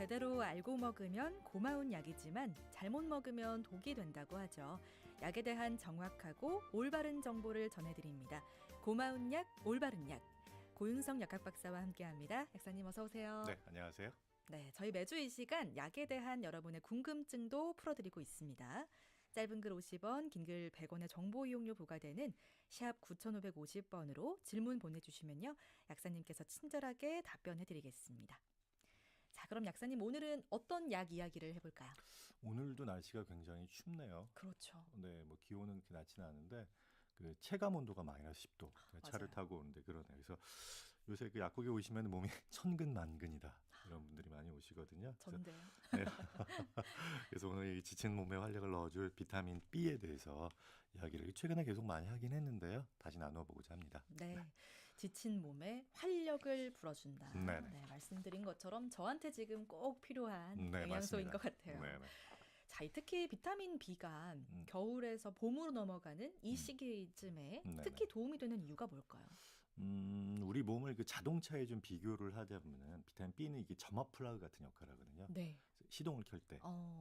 제대로 알고 먹으면 고마운 약이지만 잘못 먹으면 독이 된다고 하죠. 약에 대한 정확하고 올바른 정보를 전해드립니다. 고마운 약, 올바른 약. 고윤성 약학 박사와 함께합니다. 약사님 어서 오세요. 네, 안녕하세요. 네, 저희 매주 이 시간 약에 대한 여러분의 궁금증도 풀어드리고 있습니다. 짧은 글 50원, 긴 글 100원의 정보 이용료 부과되는 샵 9550번으로 질문 보내주시면요. 약사님께서 친절하게 답변해드리겠습니다. 자, 그럼 약사님 오늘은 어떤 약 이야기를 해볼까요? 오늘도 날씨가 굉장히 춥네요. 그렇죠. 네, 뭐 기온은 그렇게 낮지는 않은데 그 체감 온도가 마이너스 10도. 차를 맞아요. 타고 오는데 그러네요. 그래서 요새 그 약국에 오시면 몸이 천근만근이다. 이런 분들이 많이 오시거든요. 전데요. 네. 그래서 오늘 이 지친 몸에 활력을 넣어줄 비타민 B에 대해서 이야기를 최근에 계속 많이 하긴 했는데요. 다시 나눠보고자 합니다. 네, 지친 몸에 활력을 불어준다. 네네. 네, 말씀드린 것처럼 저한테 지금 꼭 필요한 네, 영양소인 맞습니다. 것 같아요. 네네. 자, 특히 비타민 B가 겨울에서 봄으로 넘어가는 이 시기쯤에 네네. 특히 도움이 되는 이유가 뭘까요? 우리 몸을 그 자동차에 좀 비교를 하다 보면은 비타민 B는 이게 점화 플러그 같은 역할을 하거든요. 네. 시동을 켤 때.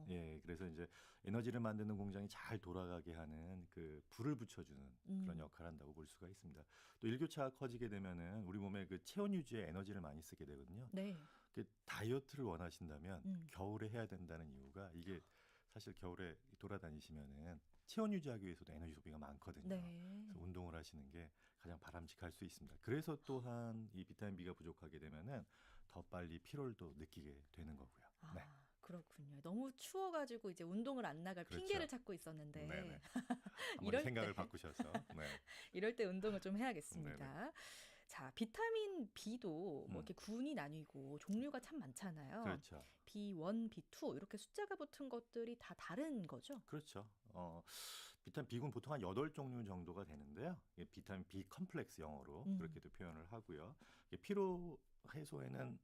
예, 그래서 이제 에너지를 만드는 공장이 잘 돌아가게 하는 그 불을 붙여주는 그런 역할을 한다고 볼 수가 있습니다. 또 일교차가 커지게 되면은 우리 몸의 그 체온 유지에 에너지를 많이 쓰게 되거든요. 네. 그 다이어트를 원하신다면 겨울에 해야 된다는 이유가 이게 사실 겨울에 돌아다니시면은 체온 유지하기 위해서도 에너지 소비가 많거든요. 네. 그래서 운동을 하시는 게 가장 바람직할 수 있습니다. 그래서 또한 이 비타민 B가 부족하게 되면은 더 빨리 피로를 느끼게 되는 거고요. 네. 그렇군요. 너무 추워가지고 이제 운동을 안 나갈 그렇죠. 핑계를 찾고 있었는데 네네. 한번 이럴 생각을 때 바꾸셔서. 네. 이럴 때 운동을 좀 해야겠습니다. 네네. 자, 비타민 B도 뭐 이렇게 군이 나뉘고 종류가 참 많잖아요. 그렇죠. B1, B2 이렇게 숫자가 붙은 것들이 다 다른 거죠? 그렇죠. 비타민 B군 보통 한 8종류 정도가 되는데요. 이게 비타민 B 컴플렉스 영어로 그렇게도 표현을 하고요. 이게 피로 해소에는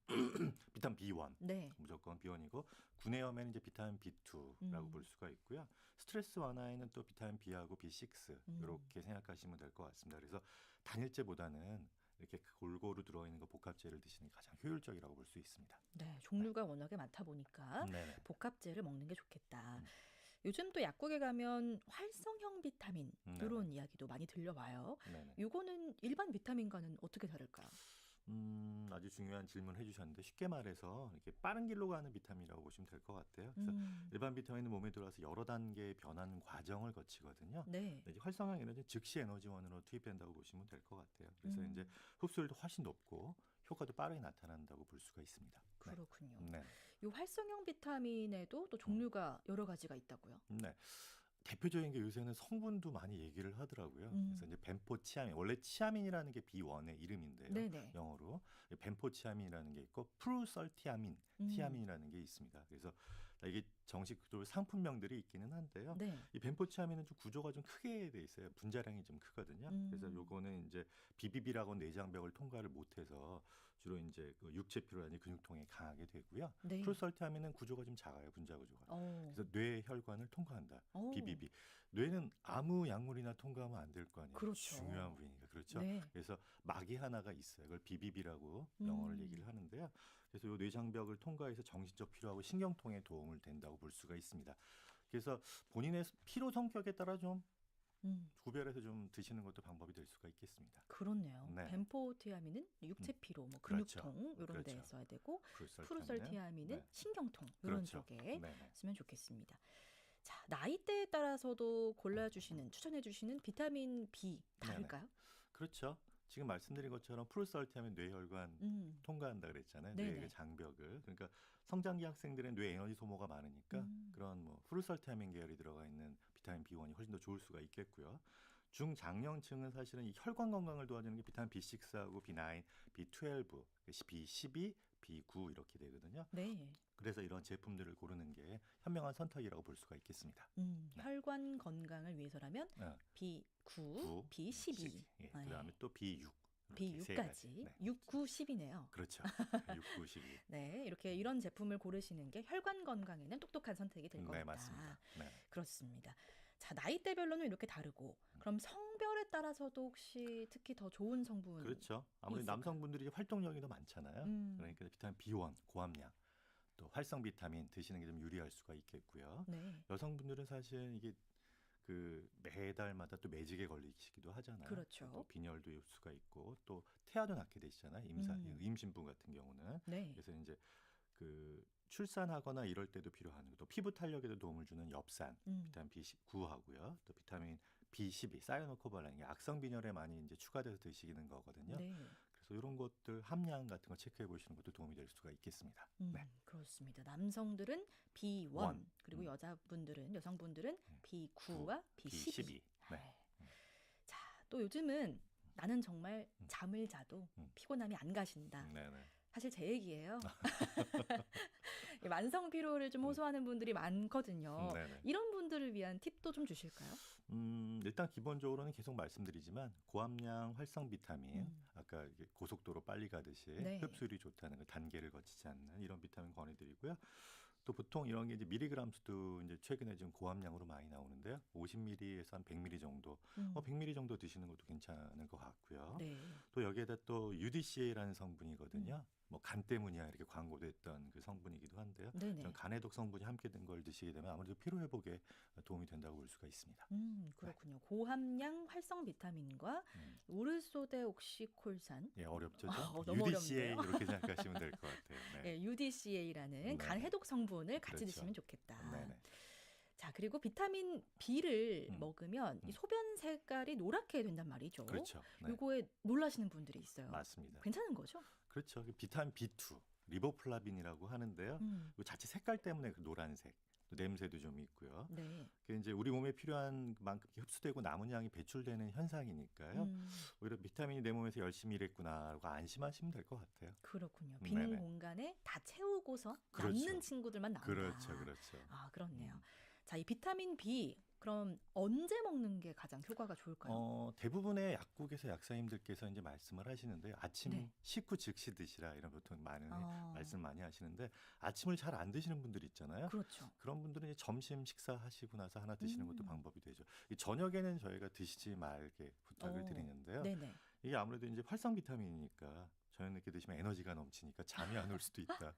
비타민 B1 네. 무조건 B1이고 구내염에는 이제 비타민 B2라고 볼 수가 있고요. 스트레스 완화에는 또 비타민 B하고 B6 이렇게 생각하시면 될 것 같습니다. 그래서 단일제보다는 이렇게 골고루 들어있는 거 복합제를 드시는 게 가장 효율적이라고 볼 수 있습니다. 네, 종류가 워낙에 많다 보니까 네네. 복합제를 먹는 게 좋겠다. 요즘 또 약국에 가면 활성형 비타민 이런 이야기도 많이 들려와요. 네네. 이거는 일반 비타민과는 어떻게 다를까요? 아주 중요한 질문 해주셨는데 쉽게 말해서 이렇게 빠른 길로 가는 비타민이라고 보시면 될 것 같아요. 그래서 일반 비타민은 몸에 들어와서 여러 단계의 변환 과정을 거치거든요. 네. 이제 활성화 에너지 즉시 에너지원으로 투입된다고 보시면 될 것 같아요. 그래서 이제 흡수율도 훨씬 높고 효과도 빠르게 나타난다고 볼 수가 있습니다. 그렇군요. 네. 이 활성형 비타민에도 또 종류가 여러 가지가 있다고요? 네. 대표적인 게 요새는 성분도 많이 얘기를 하더라고요. 그래서 이제 벤포치아민, 원래 치아민이라는 게 B1의 이름인데요. 네네. 영어로 벤포치아민이라는 게 있고 프루설티아민, 티아민이라는 게 있습니다. 그래서 이게 정식으로 상품명들이 있기는 한데요. 네. 이 벤포치아민은 좀 구조가 좀 크게 돼 있어요. 분자량이 좀 크거든요. 그래서 요거는 이제 비비비라고 내장벽을 통과를 못해서 주로 이제 그 육체 피로라든지 근육통에 강하게 되고요. 네. 프루설티아민은 구조가 좀 작아요. 분자 구조가. 그래서 뇌 혈관을 통과한다. 비비비. 뇌는 아무 약물이나 통과하면 안 될 거 아니에요. 그렇죠. 중요한 부위니까. 그렇죠. 네. 그래서 막이 하나가 있어요. 그걸 비비비라고 영어를 얘기를 하는데요. 그래서 이 뇌장벽을 통과해서 정신적 피로하고 신경통에 도움을 된다고 볼 수가 있습니다. 그래서 본인의 피로 성격에 따라 좀 구별해서 좀 드시는 것도 방법이 될 수가 있겠습니다. 그렇네요. 네. 벤포티아민은 육체 피로, 뭐 그렇죠. 근육통 이런 그렇죠. 데 써야 되고 프루설티아민은 프루설티아민은 네. 신경통 이런 그렇죠. 쪽에 네네. 쓰면 좋겠습니다. 자, 나이대에 따라서도 골라주시는, 추천해주시는 비타민 B 다를까요? 그렇죠. 지금 말씀드린 것처럼 프루설티아민 뇌혈관 통과한다 그랬잖아요. 네네. 뇌의 장벽을. 그러니까 성장기 학생들은 뇌 에너지 소모가 많으니까 그런 뭐 프루설티아민 계열이 들어가 있는 비타민 B1이 훨씬 더 좋을 수가 있겠고요. 중장년층은 사실은 이 혈관 건강을 도와주는 게 비타민 B6하고 B9, B12, B12, B9 이렇게 되거든요. 네. 그래서 이런 제품들을 고르는 게 현명한 선택이라고 볼 수가 있겠습니다. 혈관 건강을 위해서라면 네. B9, B12. 예, 그다음에 또 B6. B6까지. 네. 6, 9, 10이네요. 그렇죠. 6, 9, 12. 네, 이렇게 이런 제품을 고르시는 게 혈관 건강에는 똑똑한 선택이 될 것 네, 같다. 맞습니다. 네. 그렇습니다. 자, 나이대별로는 이렇게 다르고 그럼 성별에 따라서도 혹시 특히 더 좋은 성분 그렇죠. 아무래도 있을까요? 남성분들이 활동량이 더 많잖아요. 그러니까 비타민 B1 고함량. 또 활성 비타민 드시는 게 좀 유리할 수가 있겠고요. 네. 여성분들은 사실 이게 그 매달마다 또 매직에 걸리시기도 하잖아요. 그렇죠. 또 빈혈도 일 수가 있고 또 태아도 낳게 되시잖아요. 임신부 같은 경우는. 네. 그래서 이제 그 출산하거나 이럴 때도 필요한 또 피부 탄력에도 도움을 주는 엽산, 비타민 B9하고요. 또 비타민 B12, 사이아노코발라닌 게 악성 빈혈에 많이 이제 추가돼서 드시는 거거든요. 네. 그래서 이런 것들 함량 같은 거 체크해 보시는 것도 도움이 될 수가 있겠습니다. 네. 그렇습니다. 남성들은 B1 원. 그리고 여성분들은 B9와 B12. B12. 네. 자, 또 요즘은 나는 정말 잠을 자도 피곤함이 안 가신다. 네네. 사실 제 얘기예요. 만성 피로를 좀 호소하는 분들이 많거든요. 네네. 이런 분들을 위한 팁도 좀 주실까요? 일단 기본적으로는 계속 말씀드리지만 고함량 활성 비타민, 아까 이게 고속도로 빨리 가듯이 네. 흡수율이 좋다는 그 단계를 거치지 않는 이런 비타민 권해드리고요. 또 보통 이런 게 이제 미리그램 수도 이제 최근에 좀 고함량으로 많이 나오는데요. 50ml에서 한 100ml 정도, 100ml 정도 드시는 것도 괜찮을 것 같고요. 네. 또 여기에다 또 UDCA라는 성분이거든요. 뭐 간 때문이야 이렇게 광고됐던 그 성분이기도 한데요. 네네. 이런 간해독 성분이 함께 든 걸 드시게 되면 아무래도 피로 회복에 도움이 된다고 볼 수가 있습니다. 그렇군요. 고함량 활성 비타민과 오르소데 옥시콜산. 예, 어렵죠. 너무 UDCA 어렵네요. 이렇게 생각하시면 될 것 같아요. 네. 네, UDCA라는 네. 간 해독 성분을 같이 그렇죠. 드시면 좋겠다. 네네. 자, 그리고 비타민 B를 먹으면 이 소변 색깔이 노랗게 된단 말이죠. 그렇죠. 네. 요거에 놀라시는 분들이 있어요. 맞습니다. 괜찮은 거죠? 그렇죠. 비타민 B2, 리보플라빈이라고 하는데요. 이 자체 색깔 때문에 그 노란색, 또 냄새도 좀 있고요. 네. 그게 이제 우리 몸에 필요한 만큼 흡수되고 남은 양이 배출되는 현상이니까요. 오히려 비타민이 내 몸에서 열심히 일했구나라고 안심하시면 될 것 같아요. 그렇군요. 빈 네네. 공간에 다 채우고서 그렇죠. 남는 친구들만 나온다. 그렇죠, 그렇죠. 아, 그렇네요. 자, 이 비타민 B 그럼 언제 먹는 게 가장 효과가 좋을까요? 대부분의 약국에서 약사님들께서 이제 말씀을 하시는데요. 아침 네. 식후 즉시 드시라 이런 보통 많은 아. 말씀 많이 하시는데 아침을 잘 안 드시는 분들 있잖아요. 그렇죠. 그런 분들은 이제 점심 식사하시고 나서 하나 드시는 것도 방법이 되죠. 이 저녁에는 저희가 드시지 말게 부탁을 드리는데요. 네네. 이게 아무래도 이제 활성 비타민이니까 저녁 늦게 드시면 에너지가 넘치니까 잠이 안 올 수도 있다.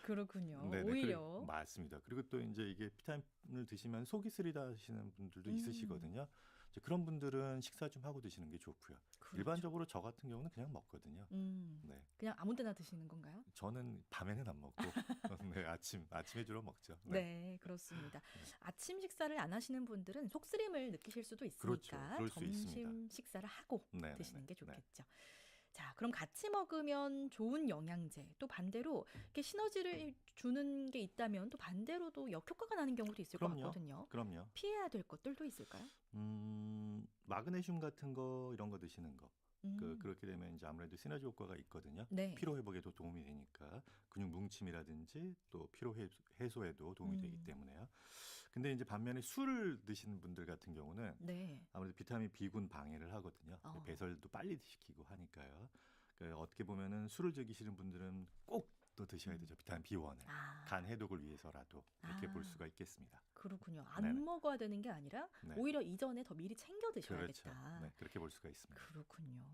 그렇군요. 네네, 오히려. 맞습니다. 그리고 또 이제 이게 비타민을 드시면 속이 쓰리다 하시는 분들도 있으시거든요. 이제 그런 분들은 식사 좀 하고 드시는 게 좋고요. 그렇죠. 일반적으로 저 같은 경우는 그냥 먹거든요. 네, 그냥 아무 데나 드시는 건가요? 저는 밤에는 안 먹고 네, 아침에 주로 먹죠. 네, 그렇습니다. 아침 식사를 안 하시는 분들은 속쓰림을 느끼실 수도 있으니까 그렇죠. 그럴 수 점심 있습니다. 식사를 하고 네네네. 드시는 게 네. 좋겠죠. 자, 그럼 같이 먹으면 좋은 영양제, 또 반대로 이렇게 시너지를 주는 게 있다면 또 반대로도 역효과가 나는 경우도 있을 것 같거든요. 그럼요. 피해야 될 것들도 있을까요? 마그네슘 같은 거 이런 거 드시는 거. 음. 그렇게 되면 이제 아무래도 시너지 효과가 있거든요. 네. 피로 회복에도 도움이 되니까 근육 뭉침이라든지 또 피로 해소에도 도움이 되기 때문에요. 근데 이제 반면에 술을 드시는 분들 같은 경우는 네. 아무래도 비타민 B군 방해를 하거든요. 배설도 빨리 시키고 하니까요. 그러니까 어떻게 보면은 술을 즐기시는 분들은 꼭 또 드셔야 되죠. 비타민 B1을 아, 간 해독을 위해서라도 이렇게 볼 수가 있겠습니다. 그렇군요. 안 네네. 먹어야 되는 게 아니라 네. 오히려 이전에 더 미리 챙겨 그렇죠. 드셔야겠다. 네, 그렇게 볼 수가 있습니다. 그렇군요.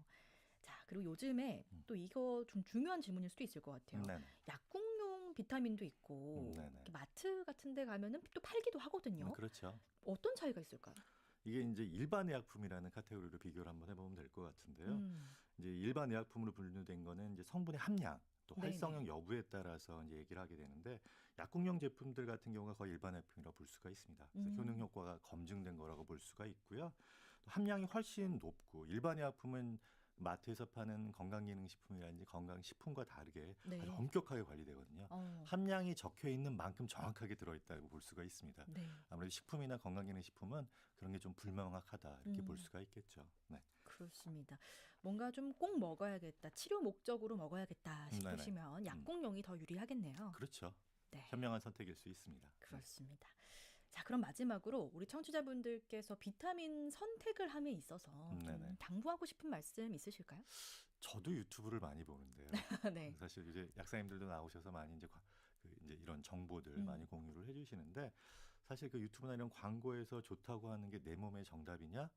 자, 그리고 요즘에 또 이거 좀 중요한 질문일 수도 있을 것 같아요. 네네. 약국용 비타민도 있고 네네. 이렇게 마트 같은 데 가면은 또 팔기도 하거든요. 그렇죠. 어떤 차이가 있을까요? 이게 이제 일반 의약품이라는 카테고리로 비교를 한번 해보면 될 것 같은데요. 이제 일반 의약품으로 분류된 거는 이제 성분의 함량, 또 네네. 활성형 여부에 따라서 이제 얘기를 하게 되는데 약국용 제품들 같은 경우가 거의 일반 의약품이라고 볼 수가 있습니다. 그래서 효능 효과가 검증된 거라고 볼 수가 있고요. 또 함량이 훨씬 높고 일반 의약품은 마트에서 파는 건강기능식품이라든지 건강식품과 다르게 네. 아주 엄격하게 관리되거든요. 함량이 적혀 있는 만큼 정확하게 들어있다고 볼 수가 있습니다. 네. 아무래도 식품이나 건강기능식품은 그런 게 좀 불명확하다 이렇게 볼 수가 있겠죠. 네. 그렇습니다. 뭔가 좀 꼭 먹어야겠다, 치료 목적으로 먹어야겠다 네네. 싶으시면 약국용이 더 유리하겠네요. 그렇죠. 네. 현명한 선택일 수 있습니다. 그렇습니다. 자, 그럼 마지막으로 우리 청취자분들께서 비타민 선택을 함에 있어서 좀 네네. 당부하고 싶은 말씀 있으실까요? 저도 유튜브를 많이 보는데요. 네. 사실 이제 약사님들도 나오셔서 많이 이제 이제 이런 정보들 많이 공유를 해주시는데 사실 그 유튜브나 이런 광고에서 좋다고 하는 게 내 몸의 정답이냐?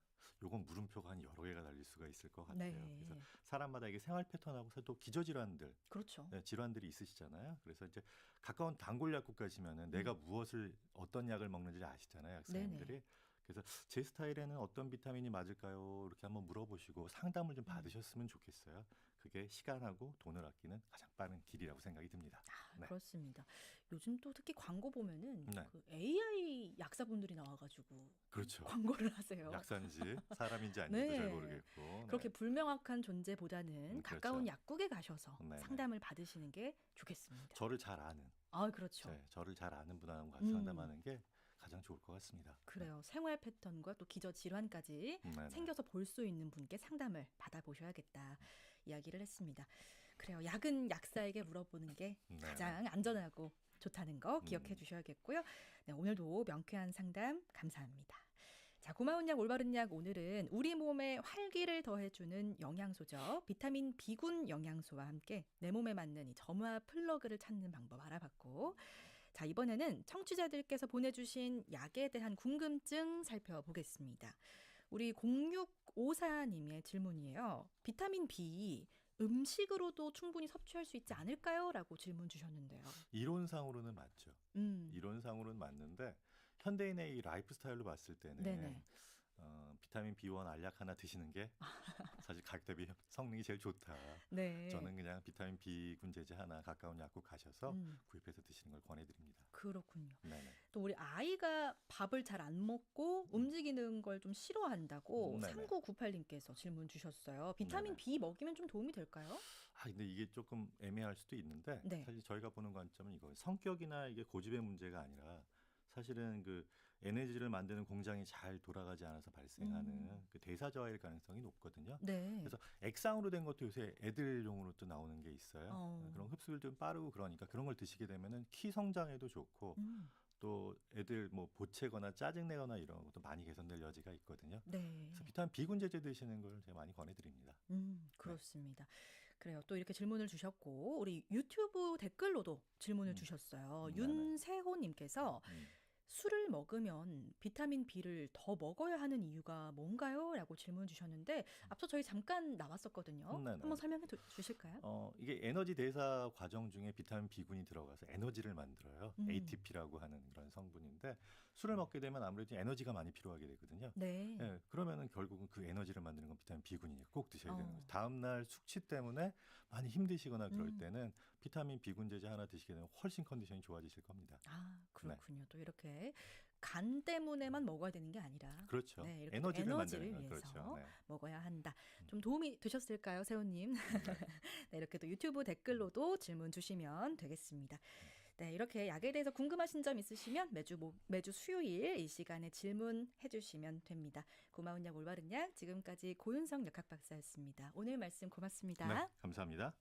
요건 물음표가 한 여러 개가 달릴 수가 있을 것 같아요. 네. 그래서 사람마다 이게 생활 패턴하고 또 기저질환들, 그렇죠. 질환들이 있으시잖아요. 그래서 이제 가까운 단골 약국 가시면은 내가 무엇을 어떤 약을 먹는지 아시잖아요, 학생들이. 그래서 제 스타일에는 어떤 비타민이 맞을까요? 이렇게 한번 물어보시고 상담을 좀 받으셨으면 좋겠어요. 그게 시간하고 돈을 아끼는 가장 빠른 길이라고 생각이 듭니다. 네. 그렇습니다. 요즘 또 특히 광고 보면은 네. 그 AI 약사분들이 나와가지고 그렇죠. 광고를 하세요. 약사인지 사람인지 아닌지도 잘 네. 모르겠고. 그렇게 불명확한 존재보다는 그렇죠. 가까운 약국에 가셔서 네네. 상담을 받으시는 게 좋겠습니다. 저를 잘 아는, 그렇죠. 저를 잘 아는 분하고 같이 상담하는 게 가장 좋을 것 같습니다. 그래요. 생활 패턴과 또 기저 질환까지 네네. 챙겨서 볼 수 있는 분께 상담을 받아보셔야겠다 이야기를 했습니다. 그래요. 약은 약사에게 물어보는 게 네네. 가장 안전하고 좋다는 거 기억해 주셔야겠고요. 네, 오늘도 명쾌한 상담 감사합니다. 자, 고마운 약 올바른 약 오늘은 우리 몸에 활기를 더해주는 영양소죠. 비타민 B군 영양소와 함께 내 몸에 맞는 이 점화 플러그를 찾는 방법 알아봤고, 자, 이번에는 청취자들께서 보내주신 약에 대한 궁금증 살펴보겠습니다. 우리 0654님의 질문이에요. 비타민 B 음식으로도 충분히 섭취할 수 있지 않을까요? 라고 질문 주셨는데요. 이론상으로는 맞죠. 이론상으로는 맞는데 현대인의 이 라이프 스타일로 봤을 때는 네네. 비타민 B1 알약 하나 드시는 게 사실 가격 대비 성능이 제일 좋다. 네. 저는 그냥 비타민 B 군제제 하나 가까운 약국 가셔서 음. 구입해서 드시는 걸 권해드립니다. 그렇군요. 네네. 또 우리 아이가 밥을 잘 안 먹고 움직이는 걸 좀 싫어한다고 네네. 3998님께서 질문 주셨어요. 비타민 네네. B 먹이면 좀 도움이 될까요? 근데 이게 조금 애매할 수도 있는데 네. 사실 저희가 보는 관점은 이거 성격이나 이게 고집의 문제가 아니라 사실은 그 에너지를 만드는 공장이 잘 돌아가지 않아서 발생하는 그 대사 저하일 가능성이 높거든요. 네. 그래서 액상으로 된 것도 요새 애들용으로 또 나오는 게 있어요. 어. 그런 흡수율 좀 빠르고 그러니까 그런 걸 드시게 되면은 키 성장에도 좋고 또 애들 뭐 보채거나 짜증내거나 이런 것도 많이 개선될 여지가 있거든요. 네. 그래서 비타민 B군제제 드시는 걸 제가 많이 권해드립니다. 그렇습니다. 그래요. 또 이렇게 질문을 주셨고 우리 유튜브 댓글로도 질문을 주셨어요. 네네. 윤세호님께서 음. 술을 먹으면 비타민 B를 더 먹어야 하는 이유가 뭔가요? 라고 질문 주셨는데 앞서 저희 잠깐 나왔었거든요. 네네. 한번 설명해 주실까요? 이게 에너지 대사 과정 중에 비타민 B군이 들어가서 에너지를 만들어요. ATP라고 하는 그런 성분인데 술을 먹게 되면 아무래도 에너지가 많이 필요하게 되거든요. 네. 예, 그러면은 결국은 그 에너지를 만드는 건 비타민 B군이니까 꼭 드셔야 되는 거죠. 어. 다음 날 숙취 때문에 많이 힘드시거나 그럴 때는 비타민 B군제제 하나 드시게 되면 훨씬 컨디션이 좋아지실 겁니다. 그렇군요. 또 이렇게 간 때문에만 먹어야 되는 게 아니라 그렇죠. 네, 이렇게 에너지를 만드는 위해서 거. 그렇죠. 네. 먹어야 한다. 좀 도움이 되셨을까요, 세호님? 네, 이렇게 또 유튜브 댓글로도 질문 주시면 되겠습니다. 네, 이렇게 약에 대해서 궁금하신 점 있으시면 매주 수요일 이 시간에 질문해 주시면 됩니다. 고마운 약 올바른 약 지금까지 고윤성 역학박사였습니다. 오늘 말씀 고맙습니다. 네, 감사합니다.